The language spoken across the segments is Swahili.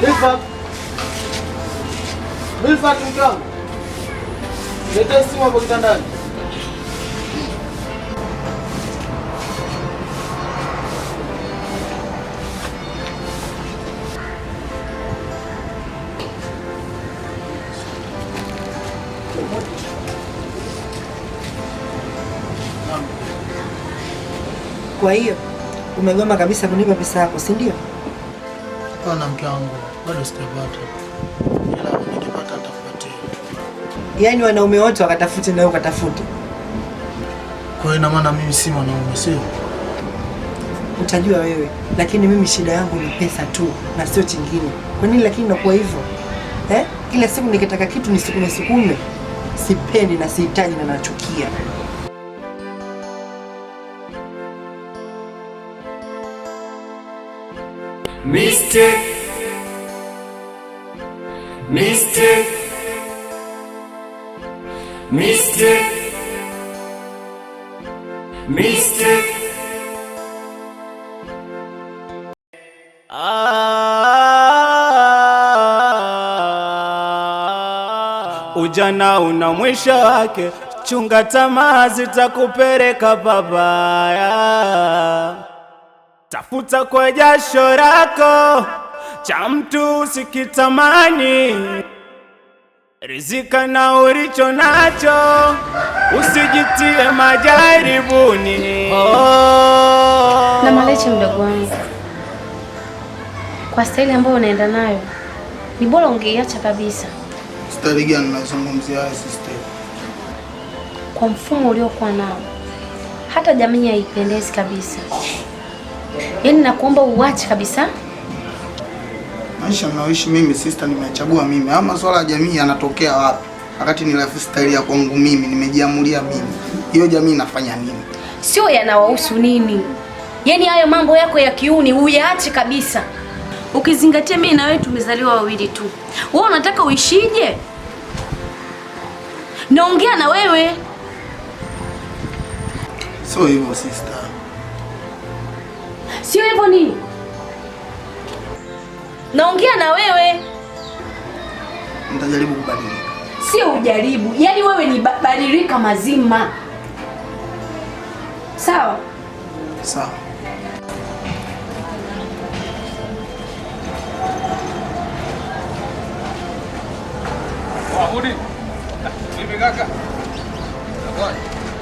Milfa mkangu. Leta simu hapo kitandani. Kwa hiyo umegoma kabisa kunipa pesa yako, si ndio? Hapana mke wangu, bado sijapata. Ila nikipata atafuatia. Yaani wanaume wote wakatafute na wewe ukatafute. Kwa hiyo ina maana mimi si mwanaume, sio? Utajua wewe, lakini mimi shida yangu ni pesa tu na sio chingine. Kwa nini lakini nakuwa hivyo? Kila siku nikitaka kitu nisukume. Sipendi na sihitaji na nachukia. Mistake. Ujana una mwisho wake, chunga tamaa zitakupeleka pabaya. Tafuta kwa jasho lako, cha mtu usikitamani. Rizika na ulicho nacho, usijitie majaribuni. Na Maleche mdogo wangu, kwa staili ambayo unaenda nayo, ni bora ungeiacha kabisa. Staili gani unazungumzia sister? Kwa mfumo uliokuwa nao, hata jamii haipendezi kabisa. Yaani nakuomba uache kabisa. Maisha ninayoishi mimi sister, nimechagua mimi. Ama swala ya jamii yanatokea wapi? Wakati ni lifestyle ya kwangu mimi, nimejiamulia mimi. Hiyo jamii inafanya nini? Sio yanawahusu nini? Yaani hayo mambo yako ya kiuni uyaache kabisa. Ukizingatia mimi na wewe tumezaliwa wawili tu. Wewe unataka uishije? Naongea na wewe. Sio hivyo sister. Sio hivyo nini? Naongea na wewe. Nitajaribu kubadilika. Sio ujaribu. Yaani wewe ni badilika mazima. Sawa? Sawa. Wahudi. Vipi kaka?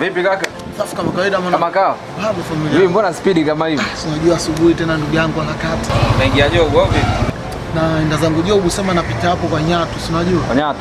Vipi kaka? Safi kama kawaida mwana. Kama kawa? Hapo familia. Wewe mbona spidi kama hivi? Unajua asubuhi tena ndugu yangu anakata. Unaingia jogo vipi? Na enda zangu jogo sema napita hapo kwa Nyatu, si unajua? Kwa Nyatu?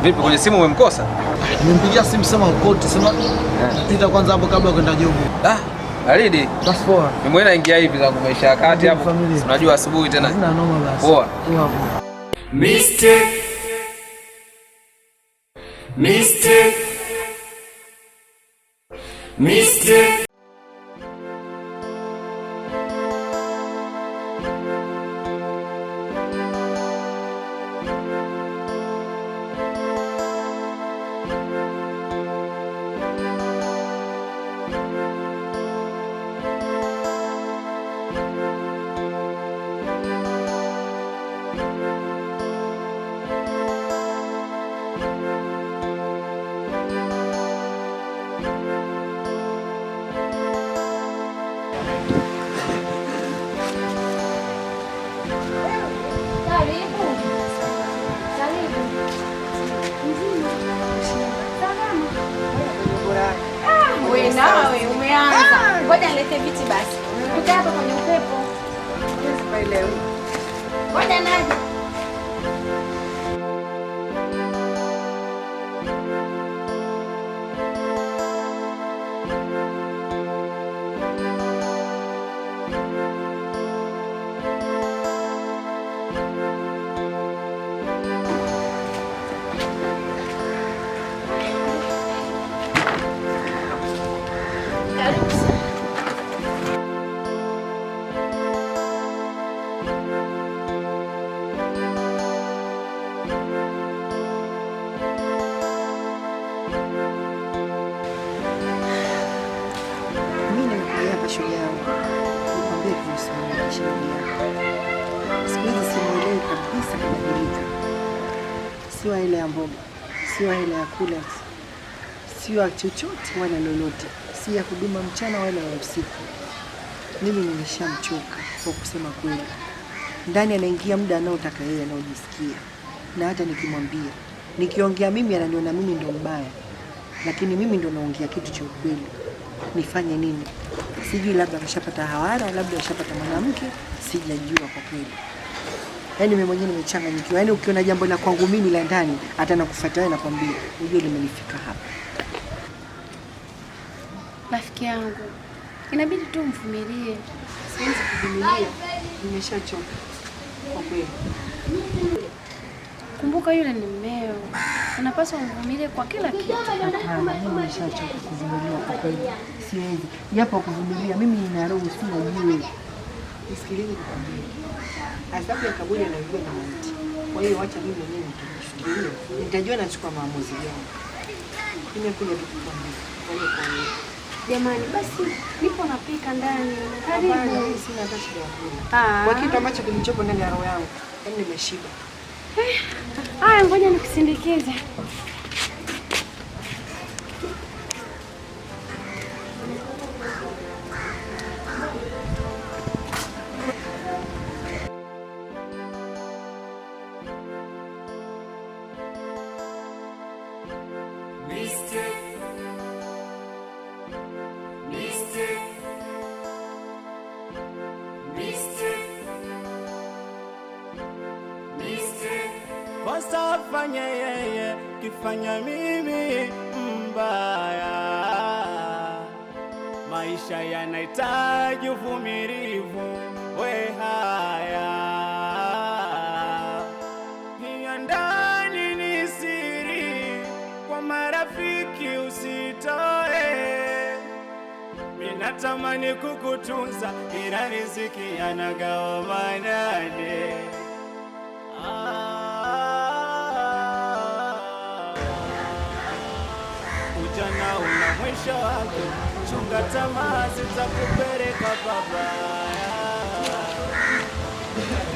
Vipi kwenye simu umemkosa? Nimempigia simu sema ukote, sema pita kwanza hapo kabla kwenda jogo. Alidi. Basi poa. Mimi naingia hivi zangu maisha ya kati hapo. Unajua asubuhi tena. Sina noma basi. Poa. Mistake. Nawe umeanza. Ngoja nilete viti basi. Tukaa hapa kwenye upepo. Ngoja naje. Shujaa, nikwambie kuhusu maisha yangu. Siku hizi simuelewi sio ile ya mboga, sio ile ya kula, sio chochote wala lolote, si ya huduma mchana wala ya usiku. Mimi nimeshamchoka kwa kusema kweli. Ndani anaingia muda anaotaka yeye, anaojisikia, na hata nikimwambia, nikiongea mimi ananiona mimi ndo mbaya, lakini mimi ndo naongea kitu cha ukweli. Nifanye nini? Sijui, labda kashapata hawara, labda kashapata mwanamke, sijajua kwa kweli. Yaani mimi mwenyewe nimechanganyikiwa. Yaani ukiona jambo la kwangu mimi la ndani, hata nakufuata wewe nakwambia, unajua limenifika hapa. Rafiki yangu, inabidi tu mvumilie. Siwezi kuvumilia. Nimeshachoka kwa kweli. Kumbuka yule ni mmeo. Unapaswa uvumilie kwa kila kitu. Hapana, mimi nimeshachoka kuvumilia kwa kweli. Siwezi. Japo kuvumilia mimi nina roho sina jiwe. Nisikilize nikwambie. Adhabu ya kaburi inaingia na mauti. Kwa hiyo acha mimi mwenyewe nikifikirie. Nitajua nachukua maamuzi yangu. Nimekuja tu kukwambia. Jamani, basi nipo napika ndani. Karibu. Sina hata shida ya kula. Kwa kitu ambacho kilichopo ndani ya roho yangu, yaani nimeshiba. Haya, ngoja nikusindikize. Kosa fanya yeye, kifanya mimi mbaya. Maisha yanahitaji uvumilivu, we haya. Hiyo ndani ni siri, kwa marafiki usitoe. Mimi natamani kukutunza, ila riziki yanagawa manane. Ujana una mwisho wake, chunga tamaa zitakupeleka pabaya.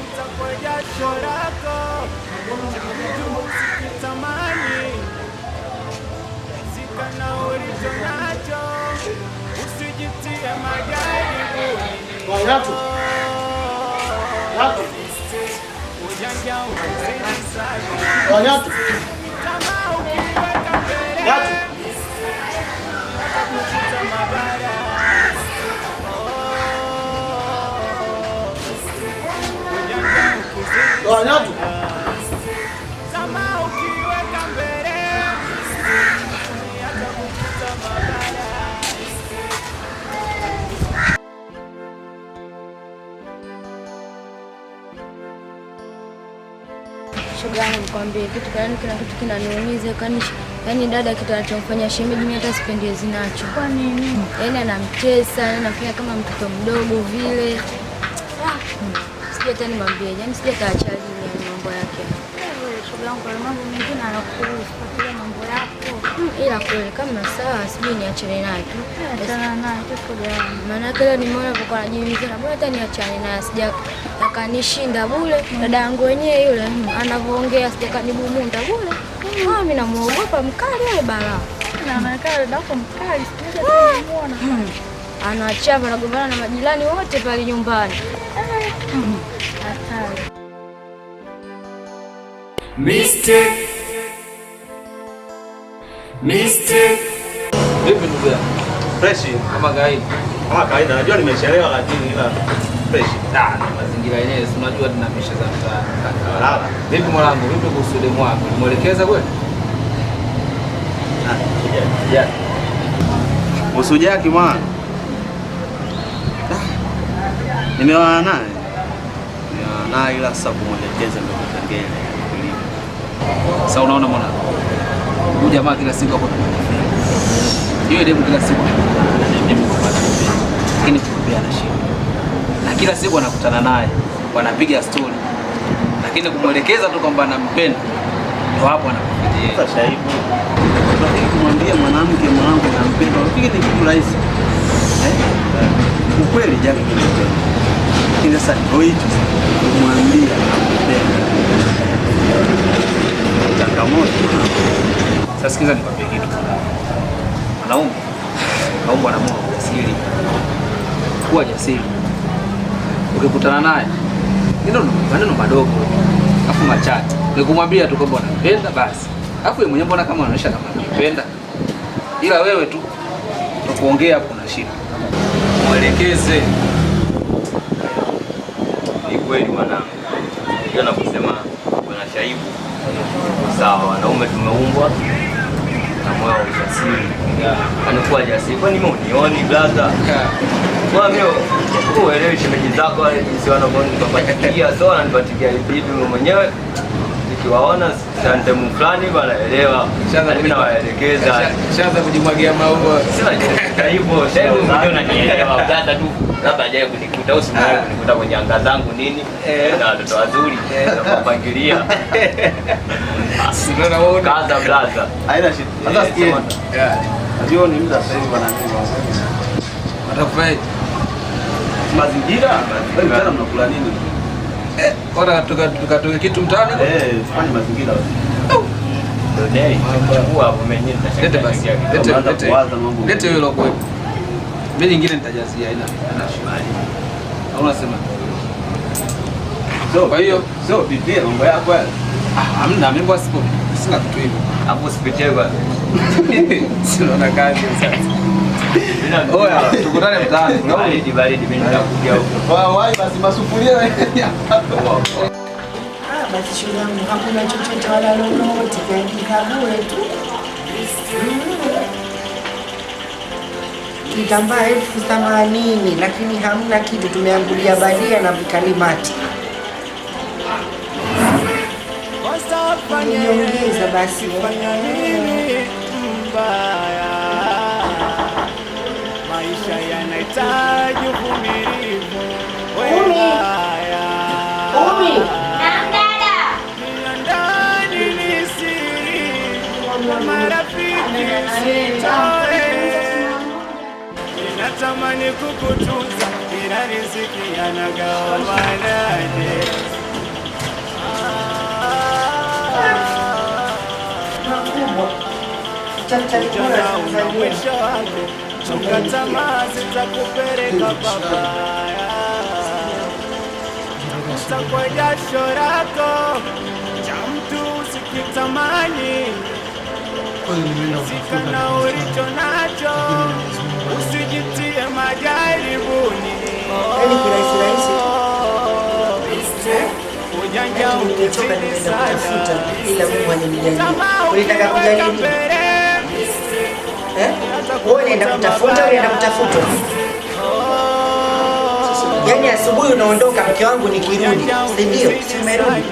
Itakuwa jasho lako, usitamani. Zika na ulicho nacho, usijitie majaribuni. Ujanja unazidi sana. Tamaa ukiweka mbele, utakuta mabaya. Ujanja ukizidi sana. Tamaa ukiweka mbele, utakuta mabaya. Shoga yangu nikwambie kitu gani, kila kitu kinaniumiza yaani dada kitu anachomfanya shemeji mimi hata sipendezi nacho. Kwa nini? Yaani anamtesa, anafanya kama mtoto mdogo vile. Sijui hata nimwambie, yaani sijui ataacha lini mambo yake. Shoga yangu, mambo mengine anakuruhusu kwa mambo yako. Ila kweli kama sawa, sijui niachane naye tu. Achana naye tu shoga yangu. Maana kile nimeona kwa anajiuliza na bora hata niachane naye, sija akanishinda bure. Dada yangu wenyewe yule anavyoongea sija kanibumunda bure. Mimi namuogopa mkali yule balaa. Na anakaa dada yako mkali, sija kumuona. Anachapa anagombana na majirani wote pale nyumbani. Hatari. Mistake. Vipi ndugu yangu? Fresh. Kama kawaida. Kama kawaida, najua nimechelewa lakini ila fresh. Mazingira yenyewe si unajua tunapisha za mtaani. Lala. Vipi mwanangu? Vipi kuhusu demu wako? Muelekeza kweli? Ja. Usujaki mwana. Nimewana naye. Na ila sasa kumwelekeza ndio kipengele. Sasa unaona mwanangu? Huyu jamaa kila siku hapo. Yeye demu kila siku lakini kumwambia na shida. Na kila siku anakutana naye, wanapiga story. Lakini kumwelekeza tu kwamba anampenda ndio hapo anakufikia. Sasa shaibu. Lakini kumwambia mwanamke mwanangu nampenda, unafikiri ni kitu rahisi? Ukweli Jackie anampenda. Lakini sasa ndio hicho kumwambia nampenda. changamoto. Sasa sikiza nikwambie kitu. Wanaume kaumbwa na Mungu jasiri. Kuwa jasiri. Ukikutana naye ndio maneno madogo afu machache. Nikumwambia tu kwamba unampenda basi. Afu yeye mwenyewe mbona kama anaonyesha kama anapenda. Ila wewe tu kuongea hapo una shida. Mwelekeze. Ni kweli mwanangu. Ndio nakusema kuna Shaibu. Sawa, wanaume tumeumbwa na moyo wa ujasiri. Anakuwa jasiri. Kwani mimi unioni brother? Kwa mimi uelewi shemeji zako wale jinsi wanavyonipatia so wananipatia vitu mwenyewe. Nikiwaona santemu fulani wanaelewa. Mimi nawaelekeza. Shaanza kujimwagia maua. Sina hivyo. Shaibu mwenyewe unanielewa brother tu. Labda ajaye kunikuta usimwaye kunikuta kwenye anga zangu nini na watoto wazuri na kupangilia. Sinaona wewe Kaza brother. haina shida. Sasa sikie. Najua ni muda sasa hivi wananiwa. Watakufaje? Mazingira Mchana mnakula nini? Kona tukatoka kitu mtaani? Fanya mazingira. Ndio dai. Chukua hapo mwenyewe nitashangaa. Lete basi. Lete hilo kwa. Mimi nyingine nitajazia haina shida. Au unasema? So, kwa hiyo, bibia mambo yako yale. Hamna, mimi basi sina kitu hivyo. Hapo sipitie bwana. Sinaona kazi sasa. Oya, tukutane mtaani. Baridi mimi nitakuja huko. Wai basi masufuria wewe. Basi shule yangu hakuna chochote wala lolote, kaandika bure tu. Kitambaa 80,000 lakini hamna kitu, tumeambulia badia na vikalimati. Niongeza basi. Mbaya. Maisha yanahitaji uvumilivu. Ndani ni siri, marafiki sitoe. Ninatamani kukutunza, ila riziki yanagawa manane. Ujana una mwisho wake, chunga tamaa zitakupeleka pabaya. Kwa jasho lako cha mtu usikitamani, sikana ulicho nacho, usijitie majaribuni. Ujanja ukizidi sana, tamaa ukiweka mbele. Wewe unaenda kutafuta, unaenda kutafuta. Yaani asubuhi unaondoka, mke wangu nikirudi, si ndio? Si umerudi?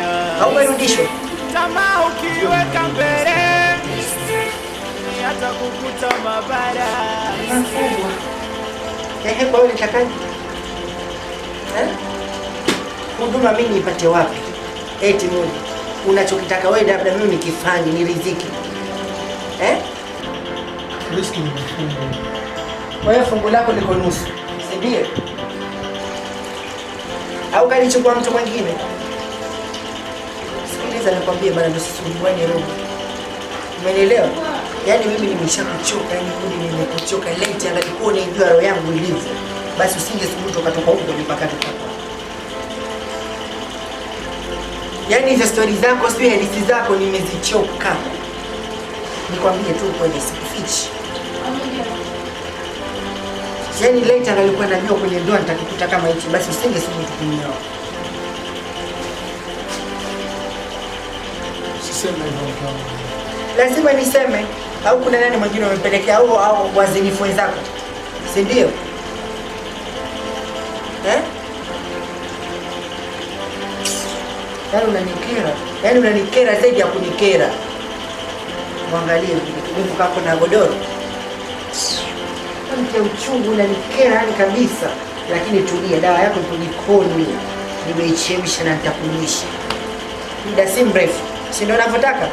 Au umerudishwa? Tamaa ukiweka mbele, hata kukuta mabara. Mkubwa. Kwa hiyo nitakaje? Huduma mimi nipate wapi? Eti Mungu, unachokitaka wewe labda mimi nikifanye ni riziki. Riziki ni fungu. Kwa hiyo fungu lako liko nusu, si ndio? Au kalichukua mtu mwingine? Sikiliza nikwambie bana, usisumbuane roho. Umeelewa? Yaani mimi nimeshakuchoka, yaani mimi nimekuchoka late, angalikuwa unajua roho yangu ilivyo. Basi usingesubutu ukatoka huko mpaka tukapata. Yaani hizo story zako, sio hadithi zako nimezichoka. Nikwambie tu kweli, sikufichi. Yaani late angalikuwa najua kwenye ndoa nitakikuta kama hichi, basi usingesubutu kunioa. Siseme hivyo. Lazima niseme, au kuna nani mwingine umempelekea au wazinifu wenzako? Si ndio? Yaani unanikera zaidi ya kunikera. Mwangalie kitu kako na godoro. Mke uchungu unanikera yani kabisa. Lakini tulia, dawa yako ipo jikoni. Nimeichemsha na nitakunywisha. Muda si mrefu. Si ndio unavyotaka?